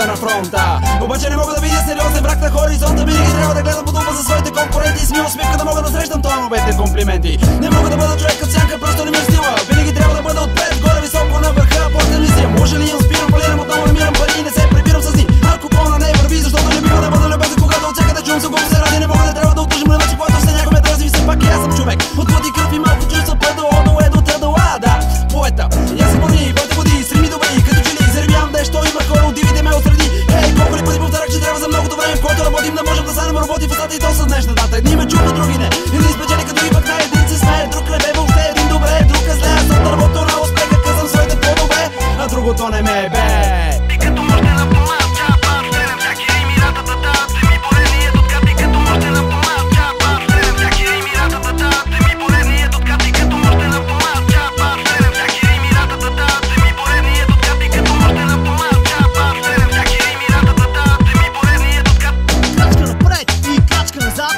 е на фронта. Обаче не мога да видя сериозен враг на хоризонта. Винаги трябва да гледам подуба за своите конкуренти. С мил усмивка да мога да срещам тълновете комплименти. Не мога да бъда човек като сянка, просто не ми е стила. Винаги трябва да бъда отпред, горе високо на върха. После мисия, може ли инспирам, полирам, отново намирам пари и не се прибирам с ни. Ако пълна не върви, защото не бива да бъда любезен, когато от всякъде чувам се колко се ради. Не мога, не трябва да отложим на вече, когато все някой ме дрази. Все пак и аз съм човек от плът и кръв и малко чувства, до е до тя до а, да. Поета, я се бъди, бъде води, среми добре, като че ли заревявам нещо, има хора от дивите ме отсреди. Ей, колко ли пъти повторях, че трябва за многото време, в което работим, да можем да станем роботи в устата и то с днешна дата. Едни ме чуват, други не. Един спечели като и пък на един се смее, друг не бе въобще, един добре, друг е зле. Аз съм дървото на успеха, казвам своите плодове, а другото не ме бе. И като може да помълча, следем всяки рими, рататата, ми поредният откат. И като може да помълча, следем всяки рими, рататата, ми поредният откат. И като може да помълча, следем всяки рими, рататата, ми поредният откат. И като може да помълча, следем всяки рими, рататата, ми поредният откат. Крачка напред и крачка назад,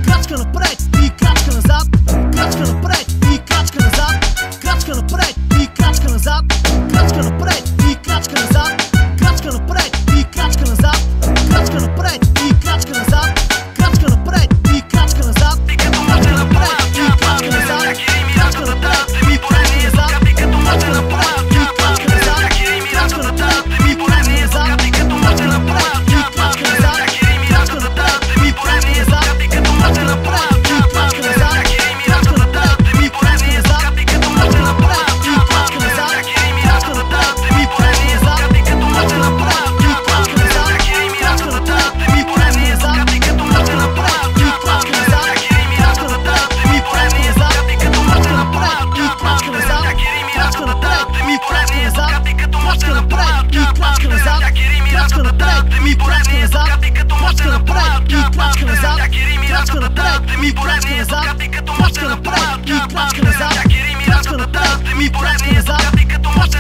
крачка напред и крачка назад, крачка напред и крачка назад, крачка напред и крачка назад, крачка напред и крачка назад, крачка напред и крачка назад, крачка напред и крачка назад, крачка напред и крачка назад. И като може да помълча, следем всяки рими, рататата, ми поредният откат. И като може да помълча, следем всяки рими, рататата, ми поредният откат. И като може да помълча, следем всяки рими, рататата, ми поредният откат. И като може да помълча, следем всяки рими, рататата, ми поредният откат. И като може да помълча, следем всяки рими, рататата, ми поредният откат. И като може да помълча, следем всяки рими, рататата, ми поредният откат. И като може да помълча, следем всяки рими, рататата, ми поредният откат. И като може да помълча, следем всяки рими, рататата, ми поредният откат. И като може да помълча, следем всяки рими, рататата, ми поредният откат. И като може да помълча, следем всяки рими, рататата, ми поредният откат. И като може да помълча, следем всяки рими, рататата, ми поредният откат. И като може